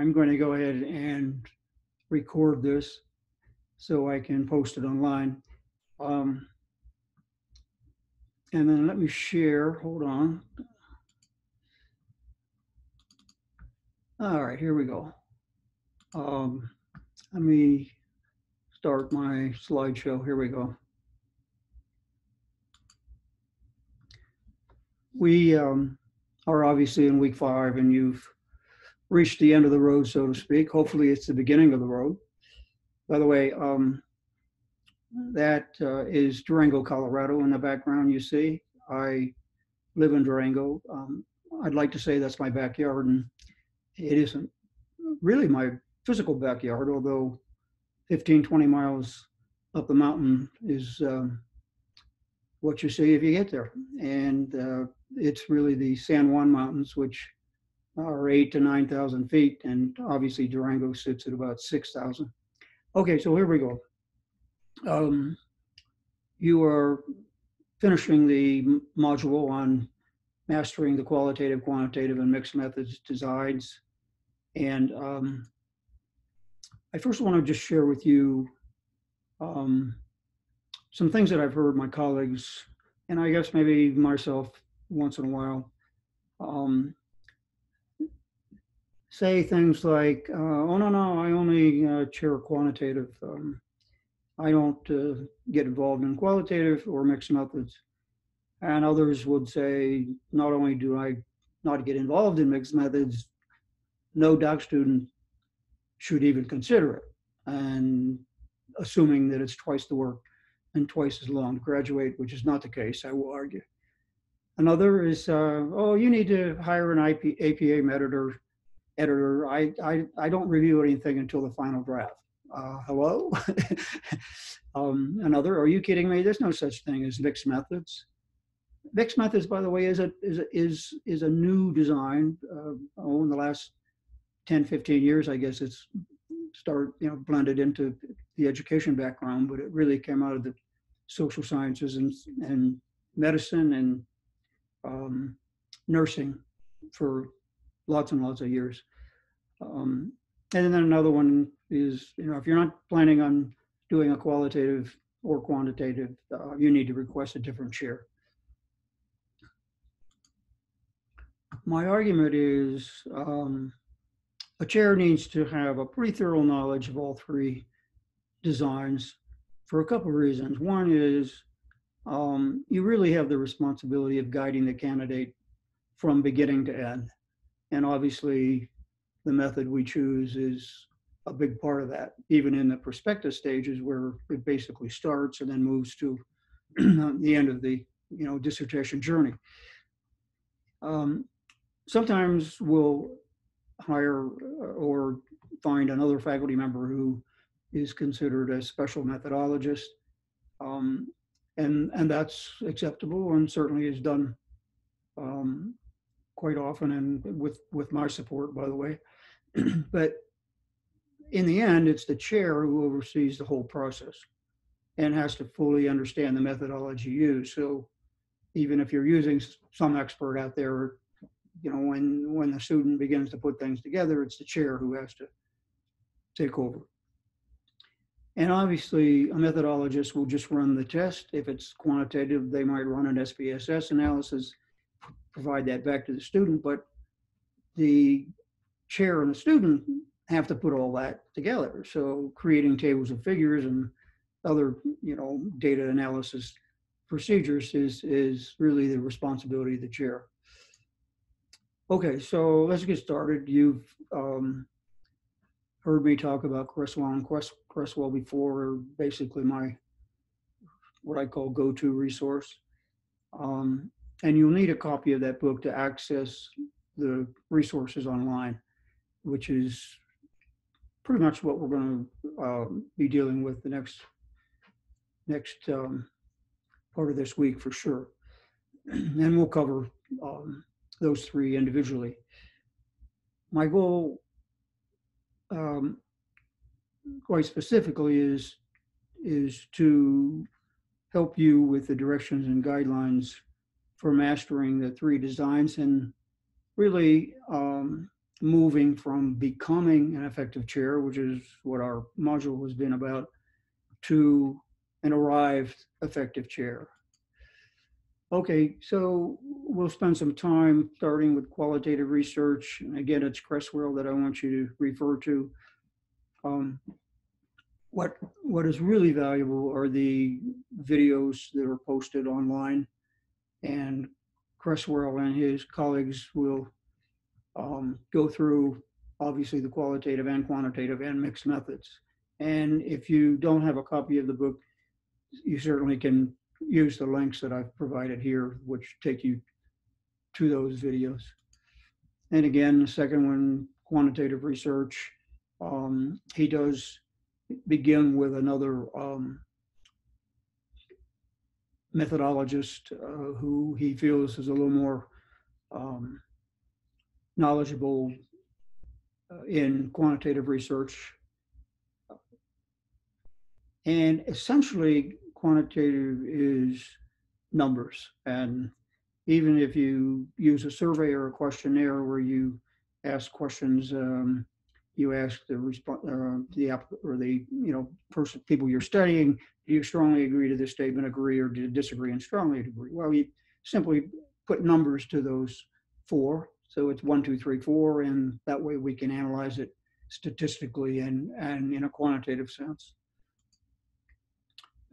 I'm going to go ahead and record this so I can post it online. Um, and then let me share, hold on. All right, here we go. Let me start my slideshow. Here we go. We are obviously in week 5, and you've reached the end of the road, so to speak. Hopefully, it's the beginning of the road. By the way, that is Durango, Colorado in the background you see. I live in Durango. I'd like to say that's my backyard, and it isn't really my physical backyard, although 15, 20 miles up the mountain is what you see if you get there. And it's really the San Juan Mountains, which are 8 to 9,000 feet, and obviously Durango sits at about 6,000. Okay, so here we go. You are finishing the module on mastering the qualitative, quantitative, and mixed methods designs. And I first want to just share with you some things that I've heard my colleagues, and I guess maybe myself once in a while, say things like, oh, no, I only chair quantitative. I don't get involved in qualitative or mixed methods. And others would say, not only do I not get involved in mixed methods, no doc student should even consider it. And assuming that it's twice the work and twice as long to graduate, which is not the case, I will argue. Another is, oh, you need to hire an APA editor. I don't review anything until the final draft. Hello? Another, are you kidding me? There's no such thing as mixed methods. Mixed methods, by the way, is a new design. In the last 10, 15 years, I guess it's blended into the education background, but it really came out of the social sciences and medicine and nursing for lots and lots of years. And then another one is, if you're not planning on doing a qualitative or quantitative, you need to request a different chair. My argument is a chair needs to have a pretty thorough knowledge of all three designs for a couple of reasons. One is you really have the responsibility of guiding the candidate from beginning to end. And obviously, the method we choose is a big part of that, even in the prospective stages where it basically starts and then moves to the end of the dissertation journey. Sometimes we'll hire or find another faculty member who is considered a special methodologist, and that's acceptable and certainly is done quite often, and with my support, by the way. But in the end, it's the chair who oversees the whole process and has to fully understand the methodology used. So even if you're using some expert out there, when the student begins to put things together, it's the chair who has to take over. And obviously, a methodologist will just run the test. If it's quantitative, they might run an SPSS analysis, provide that back to the student, but the chair and the student have to put all that together. So creating tables of figures and other, data analysis procedures is really the responsibility of the chair. Okay, so let's get started. You've heard me talk about Cresswell and Cresswell before, basically what I call go-to resource. And you'll need a copy of that book to access the resources online, which is pretty much what we're going to be dealing with the next part of this week for sure. And we'll cover those three individually. My goal, quite specifically, is to help you with the directions and guidelines for mastering the three designs, and really moving from becoming an effective chair, which is what our module has been about, to an arrived effective chair. Okay, so we'll spend some time starting with qualitative research. And again, it's Cresswell that I want you to refer to. Um, what is really valuable are the videos that are posted online, and Cresswell and his colleagues will go through obviously the qualitative and quantitative and mixed methods. And if you don't have a copy of the book, you certainly can use the links that I've provided here, which take you to those videos. And again, the second one, quantitative research, he does begin with another methodologist who he feels is a little more um, knowledgeable in quantitative research. And essentially, quantitative is numbers. And even if you use a survey or a questionnaire where you ask questions, you ask the people you're studying, do you strongly agree to this statement, agree, or do you disagree and strongly agree? Well, you simply put numbers to those four. So it's 1, 2, 3, 4, and that way we can analyze it statistically and in a quantitative sense.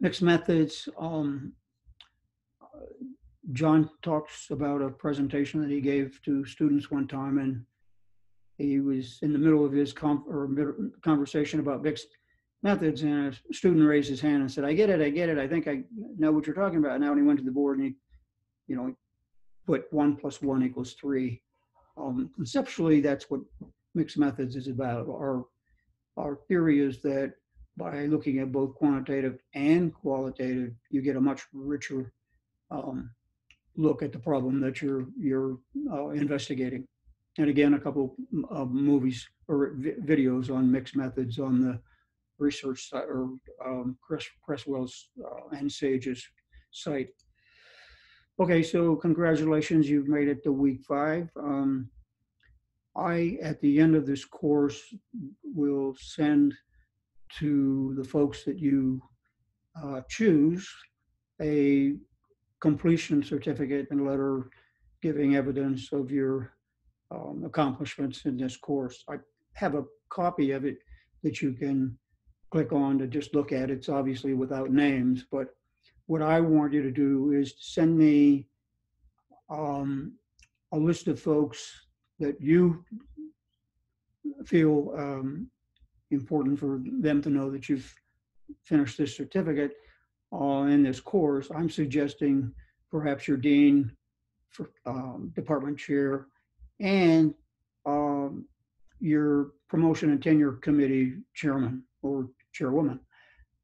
Mixed methods. John talks about a presentation that he gave to students one time, and he was in the middle of his conversation about mixed methods, and a student raised his hand and said, I get it, I think I know what you're talking about now. And he went to the board and he put 1 + 1 = 3. Conceptually, that's what mixed methods is about. Our theory is that by looking at both quantitative and qualitative, you get a much richer look at the problem that you're investigating. And again, a couple of movies or videos on mixed methods on the research site, or Cresswell's and Sage's site. Okay, so congratulations, you've made it to week 5. At the end of this course, will send to the folks that you choose a completion certificate and letter giving evidence of your accomplishments in this course. I have a copy of it that you can click on to just look at. It's obviously without names, but what I want you to do is send me a list of folks that you feel important for them to know that you've finished this certificate in this course. I'm suggesting perhaps your dean, for, department chair, and your promotion and tenure committee chairman or chairwoman.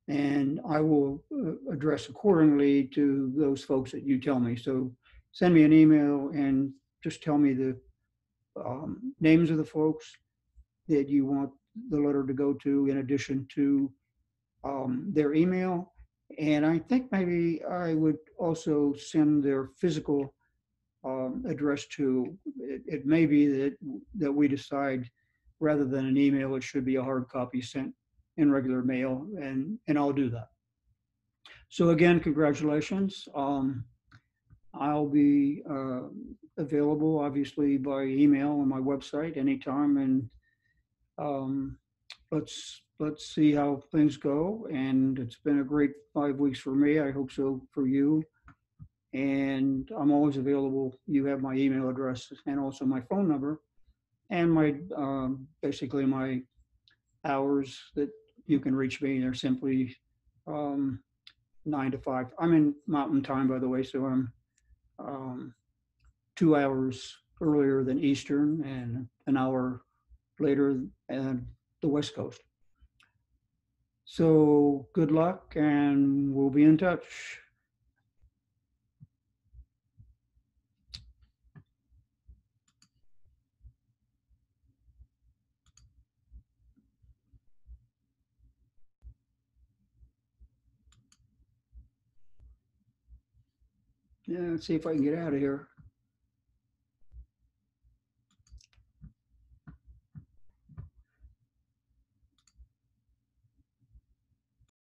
And I will address accordingly to those folks that you tell me. So send me an email and just tell me the names of the folks that you want the letter to go to, in addition to their email. And I think maybe I would also send their physical address to. It may be that we decide rather than an email, it should be a hard copy sent in regular mail, and I'll do that. So again, congratulations. I'll be available, obviously, by email on my website anytime, and let's see how things go. And it's been a great 5 weeks for me. I hope so for you. And I'm always available. You have my email address and also my phone number, and my basically my hours that you can reach me. They're simply 9 to 5. I'm in Mountain Time, by the way, so I'm 2 hours earlier than Eastern and an hour later than the West Coast. So good luck, and we'll be in touch. Yeah, let's see if I can get out of here.